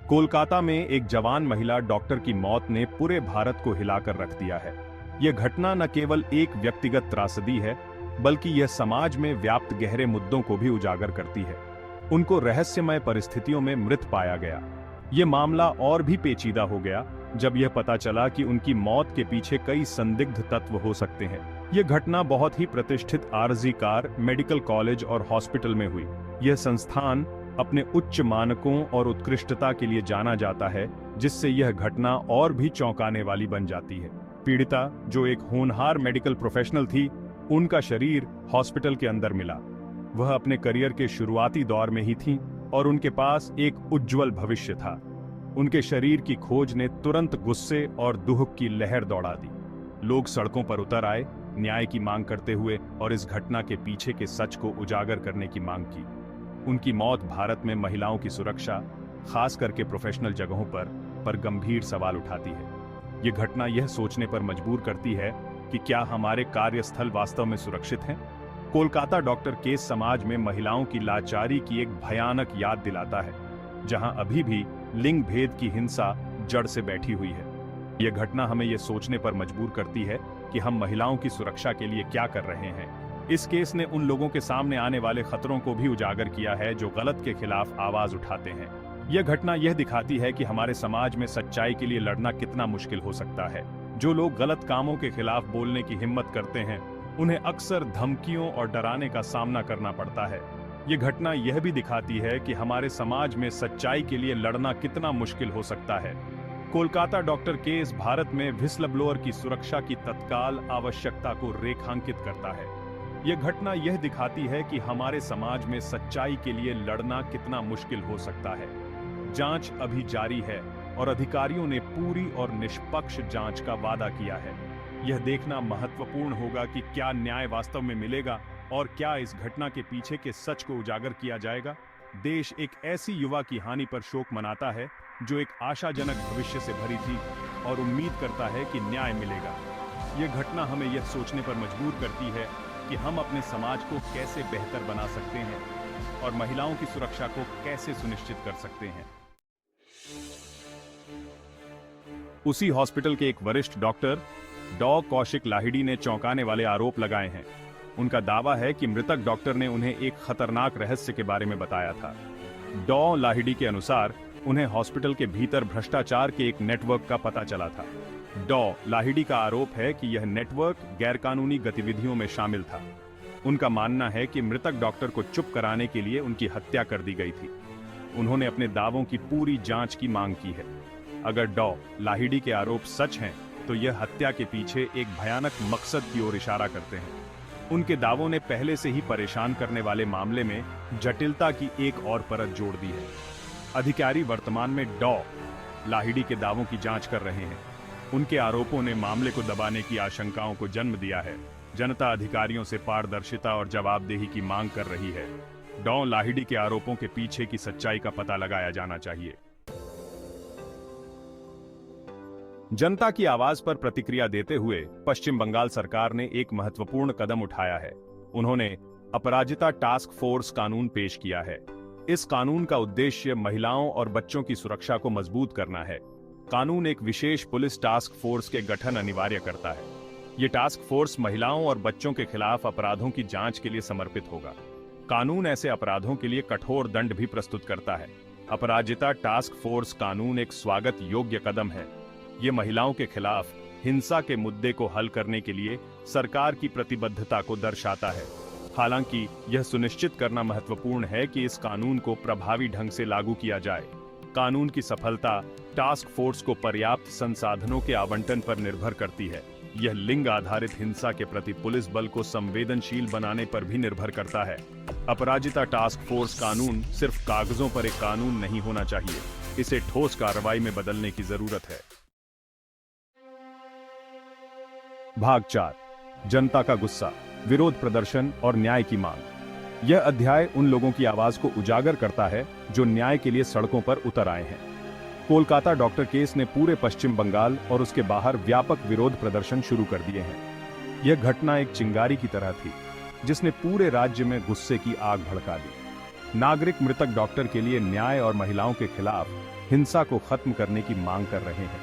कोलकाता में एक जवान महिला डॉक्टर की मौत ने पूरे भारत को हिलाकर रख दिया है। यह घटना न केवल एक व्यक्तिगत त्रासदी है, बल्कि यह समाज में व्याप्त गहरे मुद्दों को भी उजागर करती है। उनको रहस्यमय परिस्थितियों में मृत पाया गया। यह मामला और भी पेचीदा हो गया जब यह पता चला कि उनकी मौत के पीछे कई संदिग्ध तत्व हो सकते हैं। यह घटना बहुत ही प्रतिष्ठित आरजी कार मेडिकल कॉलेज और हॉस्पिटल में हुई। यह संस्थान अपने उच्च मानकों और उत्कृष्टता के लिए जाना जाता है, जिससे यह घटना और भी चौंकाने वाली बन जाती है। पीड़िता, जो एक होनहार मेडिकल प्रोफेशनल थी, उनका शरीर हॉस्पिटल के अंदर मिला। वह अपने करियर के शुरुआती दौर में ही थी और उनके पास एक उज्जवल भविष्य था। उनके शरीर की खोज ने तुरंत गुस्से और दुख की लहर दौड़ा दी। लोग सड़कों पर उतर आए, न्याय की मांग करते हुए, और इस घटना के पीछे के सच को उजागर करने की मांग की। उनकी मौत भारत में महिलाओं की सुरक्षा, खास करके प्रोफेशनल जगहों पर गंभीर सवाल उठाती है। ये घटना यह सोचने पर मजबूर करती है कि क्या हमारे कार्यस्थल वास्तव में सुरक्षित हैं? कोलकाता डॉक्टर केस समाज में महिलाओं की लाचारी की एक भयानक याद दिलाता है, जहां अभी भी लिंग भेद की हिंसा जड़ से बैठी हुई है। यह घटना हमें यह सोचने पर मजबूर करती है कि हम महिलाओं की सुरक्षा के लिए क्या कर रहे हैं। इस केस ने उन लोगों के सामने आने वाले खतरों को भी उजागर किया है जो गलत के खिलाफ आवाज उठाते हैं। यह घटना यह दिखाती है कि हमारे समाज में सच्चाई के लिए लड़ना कितना मुश्किल हो सकता है। जो लोग गलत कामों के खिलाफ बोलने की हिम्मत करते हैं, उन्हें अक्सर धमकियों और डराने का सामना करना पड़ता है। यह घटना यह भी दिखाती है कि हमारे समाज में सच्चाई के लिए लड़ना कितना मुश्किल हो सकता है। कोलकाता डॉक्टर केस भारत में व्हिसलब्लोअर की सुरक्षा की तत्काल आवश्यकता को रेखांकित करता है। यह घटना यह दिखाती है कि हमारे समाज में सच्चाई के लिए लड़ना कितना मुश्किल हो सकता है। जांच अभी जारी है और अधिकारियों ने पूरी और निष्पक्ष जांच का वादा किया है। यह देखना महत्वपूर्ण होगा कि क्या न्याय वास्तव में मिलेगा और क्या इस घटना के पीछे के सच को उजागर किया जाएगा। देश एक ऐसी युवा की हानि पर शोक मनाता है जो एक आशाजनक भविष्य से भरी थी और उम्मीद करता है कि न्याय मिलेगा। यह घटना हमें यह सोचने पर मजबूर करती है कि हम अपने समाज को कैसे बेहतर बना सकते हैं और महिलाओं की सुरक्षा को कैसे सुनिश्चित कर सकते हैं। उसी हॉस्पिटल के एक वरिष्ठ डॉक्टर डॉ कौशिक लाहिड़ी ने चौंकाने वाले आरोप लगाए हैं। उनका दावा है कि मृतक डॉक्टर ने उन्हें एक खतरनाक रहस्य के बारे में बताया था। डॉ लाहिड़ी के अनुसार उन्हें हॉस्पिटल के भीतर भ्रष्टाचार के एक नेटवर्क का पता चला था। डॉ लाहिड़ी का आरोप है कि यह नेटवर्क गैरकानूनी गतिविधियों में शामिल था। उनका मानना है कि मृतक डॉक्टर को चुप कराने के लिए उनकी हत्या कर दी गई थी। उन्होंने अपने दावों की पूरी जांच की मांग की है। अगर डॉ लाहिड़ी के आरोप सच हैं, तो यह हत्या के पीछे एक भयानक मकसद की ओर इशारा करते हैं। उनके दावों ने पहले से ही परेशान करने वाले मामले में जटिलता की एक और परत जोड़ दी है। अधिकारी वर्तमान में डॉ लाहिड़ी के दावों की जांच कर रहे हैं। उनके आरोपों ने मामले को दबाने की आशंकाओं को जन्म दिया है। जनता अधिकारियों से पारदर्शिता और जवाबदेही की मांग कर रही है। डॉ लाहिड़ी के आरोपों के पीछे की सच्चाई का पता लगाया जाना चाहिए। जनता की आवाज पर प्रतिक्रिया देते हुए पश्चिम बंगाल सरकार ने एक महत्वपूर्ण कदम उठाया है। उन्होंने अपराजिता टास्क फोर्स कानून पेश किया है। इस कानून का उद्देश्य महिलाओं और बच्चों की सुरक्षा को मजबूत करना है। कानून एक विशेष पुलिस टास्क फोर्स के गठन अनिवार्य करता है। ये टास्क फोर्स महिलाओं और बच्चों के खिलाफ अपराधों की जांच के लिए समर्पित होगा। कानून ऐसे अपराधों के लिए कठोर दंड भी प्रस्तुत करता है। अपराजिता टास्क फोर्स कानून एक स्वागत योग्य कदम है। ये महिलाओं के खिलाफ हिंसा के मुद्दे को हल करने के लिए सरकार की प्रतिबद्धता को दर्शाता है। हालांकि यह सुनिश्चित करना महत्वपूर्ण है कि इस कानून को प्रभावी ढंग से लागू किया जाए। कानून की सफलता टास्क फोर्स को पर्याप्त संसाधनों के आवंटन पर निर्भर करती है। यह लिंग आधारित हिंसा के प्रति पुलिस बल को संवेदनशील बनाने पर भी निर्भर करता है। अपराजिता टास्क फोर्स कानून सिर्फ कागजों पर एक कानून नहीं होना चाहिए, इसे ठोस कार्रवाई में बदलने की जरूरत है। भाग 4, जनता का गुस्सा, विरोध प्रदर्शन और न्याय की मांग। यह अध्याय उन लोगों की आवाज को उजागर करता है जो न्याय के लिए सड़कों पर उतर आए हैं। कोलकाता डॉक्टर केस ने पूरे पश्चिम बंगाल और उसके बाहर व्यापक विरोध प्रदर्शन शुरू कर दिए हैं। यह घटना एक चिंगारी की तरह थी, जिसने पूरे राज्य में गुस्से की आग भड़का दी। नागरिक मृतक डॉक्टर के लिए न्याय और महिलाओं के खिलाफ हिंसा को खत्म करने की मांग कर रहे हैं।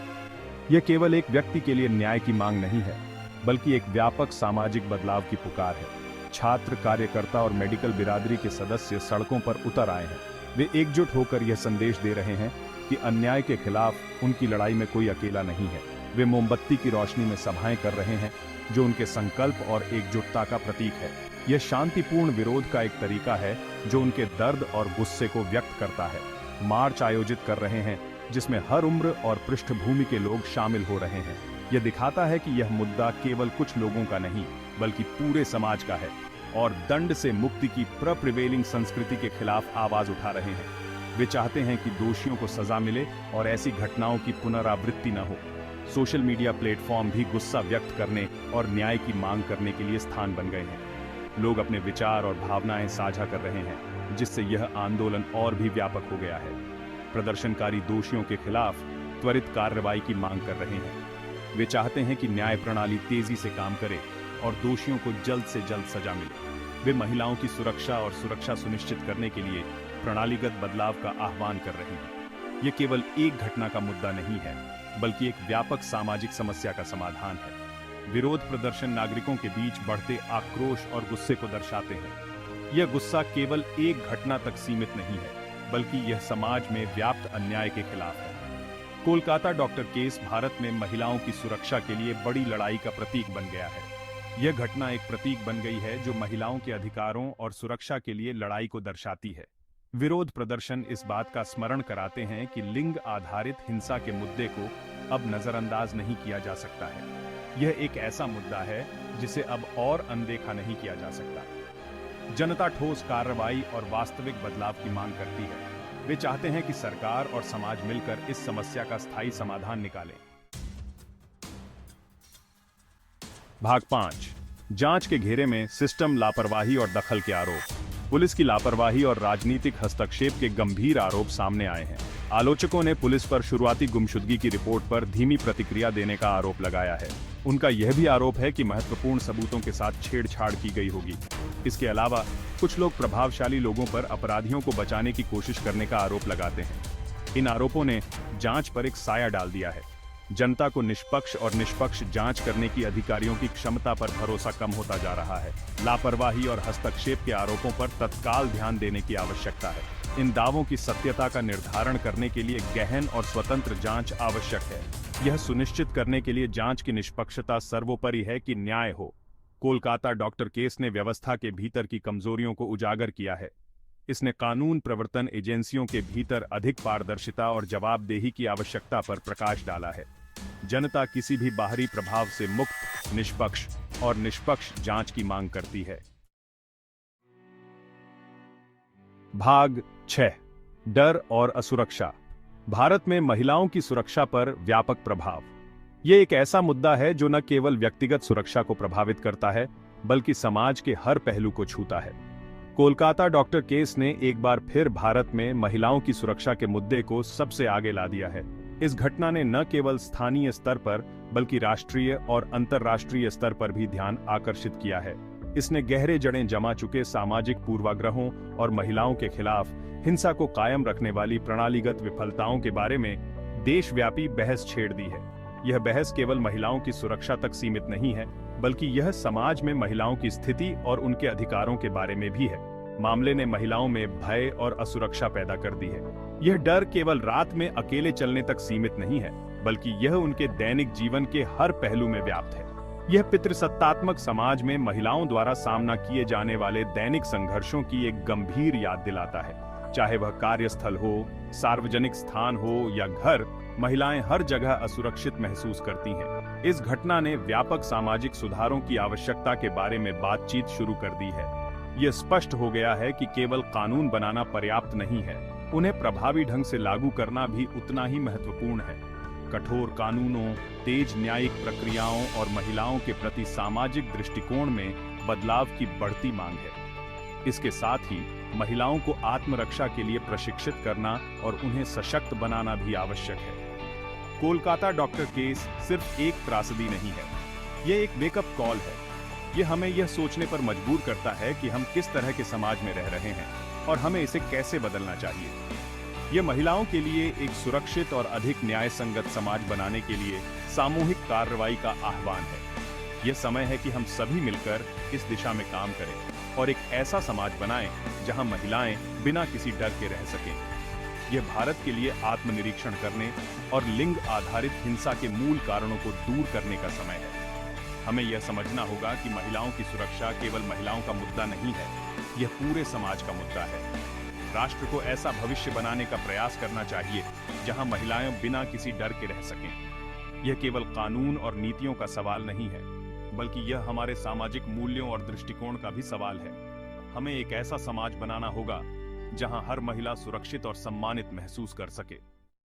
यह केवल एक व्यक्ति के लिए न्याय की मांग नहीं है, बल्कि एक व्यापक सामाजिक बदलाव की पुकार है। छात्र, कार्यकर्ता और मेडिकल बिरादरी के सदस्य सड़कों पर उतर आए हैं। वे एकजुट होकर यह संदेश दे रहे हैं कि अन्याय के खिलाफ उनकी लड़ाई में कोई अकेला नहीं है। वे मोमबत्ती की रोशनी में सभाएं कर रहे हैं, जो उनके संकल्प और एकजुटता का प्रतीक है। यह शांतिपूर्ण विरोध का एक तरीका है जो उनके दर्द और गुस्से को व्यक्त करता है। मार्च आयोजित कर रहे हैं जिसमें हर उम्र और पृष्ठभूमि के लोग शामिल हो रहे हैं। यह दिखाता है कि यह मुद्दा केवल कुछ लोगों का नहीं, बल्कि पूरे समाज का है और दंड से मुक्ति की प्रिवेलिंग संस्कृति के खिलाफ आवाज उठा रहे हैं। वे चाहते हैं कि दोषियों को सजा मिले और ऐसी घटनाओं की पुनरावृत्ति न हो। सोशल मीडिया प्लेटफॉर्म भी गुस्सा व्यक्त करने और न्याय की मांग करने के लिए स्थान बन गए हैं। लोग अपने विचार और भावनाएं साझा कर रहे हैं, जिससे यह आंदोलन और भी व्यापक हो गया है। प्रदर्शनकारी दोषियों के खिलाफ त्वरित कार्रवाई की मांग कर रहे हैं। वे चाहते हैं कि न्याय प्रणाली तेजी से काम करे और दोषियों को जल्द से जल्द सजा मिले। वे महिलाओं की सुरक्षा और सुरक्षा सुनिश्चित करने के लिए प्रणालीगत बदलाव का आह्वान कर रहे हैं। यह केवल एक घटना का मुद्दा नहीं है, बल्कि एक व्यापक सामाजिक समस्या का समाधान है। विरोध प्रदर्शन नागरिकों के बीच बढ़ते आक्रोश और गुस्से को दर्शाते हैं। यह गुस्सा केवल एक घटना तक सीमित नहीं है, बल्कि यह समाज में व्याप्त अन्याय के खिलाफ है। कोलकाता डॉक्टर केस भारत में महिलाओं की सुरक्षा के लिए बड़ी लड़ाई का प्रतीक बन गया है। यह घटना एक प्रतीक बन गई है जो महिलाओं के अधिकारों और सुरक्षा के लिए लड़ाई को दर्शाती है। विरोध प्रदर्शन इस बात का स्मरण कराते हैं कि लिंग आधारित हिंसा के मुद्दे को अब नजरअंदाज नहीं किया जा सकता है। यह एक ऐसा मुद्दा है जिसे अब और अनदेखा नहीं किया जा सकता। जनता ठोस कार्रवाई और वास्तविक बदलाव की मांग करती है। वे चाहते हैं कि सरकार और समाज मिलकर इस समस्या का स्थायी समाधान निकालें। भाग 5। जांच के घेरे में सिस्टम लापरवाही और दखल के आरोप। पुलिस की लापरवाही और राजनीतिक हस्तक्षेप के गंभीर आरोप सामने आए हैं। आलोचकों ने पुलिस पर शुरुआती गुमशुदगी की रिपोर्ट पर धीमी प्रतिक्रिया देने का आरोप लगाया है। उनका यह भी आरोप है कि महत्वपूर्ण सबूतों के साथ छेड़छाड़ की गई होगी। इसके अलावा कुछ लोग प्रभावशाली लोगों पर अपराधियों को बचाने की कोशिश करने का आरोप लगाते हैं। इन आरोपों ने जांच पर एक साया डाल दिया है। जनता को निष्पक्ष जांच करने की अधिकारियों की क्षमता पर भरोसा कम होता जा रहा है। लापरवाही और हस्तक्षेप के आरोपों पर तत्काल ध्यान देने की आवश्यकता है। इन दावों की सत्यता का निर्धारण करने के लिए गहन और स्वतंत्र जांच आवश्यक है। यह सुनिश्चित करने के लिए जांच की निष्पक्षता सर्वोपरि है कि न्याय हो। कोलकाता डॉक्टर केस ने व्यवस्था के भीतर की कमजोरियों को उजागर किया है। इसने कानून प्रवर्तन एजेंसियों के भीतर अधिक पारदर्शिता और जवाबदेही की आवश्यकता पर प्रकाश डाला है। जनता किसी भी बाहरी प्रभाव से मुक्त, निष्पक्ष जांच की मांग करती है। भाग 6। डर और असुरक्षा। भारत में महिलाओं की सुरक्षा पर व्यापक प्रभाव। यह एक ऐसा मुद्दा है जो न केवल व्यक्तिगत सुरक्षा को प्रभावित करता है, बल्कि समाज के हर पहलू को छूता है। कोलकाता डॉक्टर केस ने एक बार फिर भारत में महिलाओं की सुरक्षा के मुद्दे को सबसे आगे ला दिया है। इस घटना ने न केवल स्थानीय स्तर पर, बल्कि राष्ट्रीय और अंतर्राष्ट्रीय स्तर पर भी ध्यान आकर्षित किया है। इसने गहरे जड़ें जमा चुके सामाजिक पूर्वाग्रहों और महिलाओं के खिलाफ हिंसा को कायम रखने वाली प्रणालीगत विफलताओं के बारे में देशव्यापी बहस छेड़ दी है। यह बहस केवल महिलाओं की सुरक्षा तक सीमित नहीं है, बल्कि यह समाज में महिलाओं की स्थिति और उनके अधिकारों के बारे में भी है। मामले ने महिलाओं में भय और असुरक्षा पैदा कर दी है। यह डर केवल रात में अकेले चलने तक सीमित नहीं है, बल्कि यह उनके दैनिक जीवन के हर पहलू में व्याप्त है। यह पितृसत्तात्मक समाज में महिलाओं द्वारा सामना किए जाने वाले दैनिक संघर्षों की एक गंभीर याद दिलाता है। चाहे वह कार्यस्थल हो, सार्वजनिक स्थान हो या घर, महिलाएं हर जगह असुरक्षित महसूस करती हैं। इस घटना ने व्यापक सामाजिक सुधारों की आवश्यकता के बारे में बातचीत शुरू कर दी है। यह स्पष्ट हो गया है कि केवल कानून बनाना पर्याप्त नहीं है, उन्हें प्रभावी ढंग से लागू करना भी उतना ही महत्वपूर्ण है। कठोर कानूनों, तेज न्यायिक प्रक्रियाओं और महिलाओं के प्रति सामाजिक दृष्टिकोण में बदलाव की बढ़ती मांग है। इसके साथ ही महिलाओं को आत्मरक्षा के लिए प्रशिक्षित करना और उन्हें सशक्त बनाना भी आवश्यक है। कोलकाता डॉक्टर केस सिर्फ एक त्रासदी नहीं है, यह एक वेकअप कॉल है। यह हमें यह सोचने पर मजबूर करता है कि हम किस तरह के समाज में रह रहे हैं और हमें इसे कैसे बदलना चाहिए। ये महिलाओं के लिए एक सुरक्षित और अधिक न्याय संगत समाज बनाने के लिए सामूहिक कार्रवाई का आह्वान है। यह समय है कि हम सभी मिलकर इस दिशा में काम करें और एक ऐसा समाज बनाएं जहां महिलाएं बिना किसी डर के रह सकें। यह भारत के लिए आत्मनिरीक्षण करने और लिंग आधारित हिंसा के मूल कारणों को दूर करने का समय है। हमें यह समझना होगा कि महिलाओं की सुरक्षा केवल महिलाओं का मुद्दा नहीं है, यह पूरे समाज का मुद्दा है। राष्ट्र को ऐसा भविष्य बनाने का प्रयास करना चाहिए जहां महिलाएं बिना किसी डर के रह सकें। यह केवल कानून और नीतियों का सवाल नहीं है, बल्कि यह हमारे सामाजिक मूल्यों और दृष्टिकोण का भी सवाल है। हमें एक ऐसा समाज बनाना होगा जहां हर महिला सुरक्षित और सम्मानित महसूस कर सके।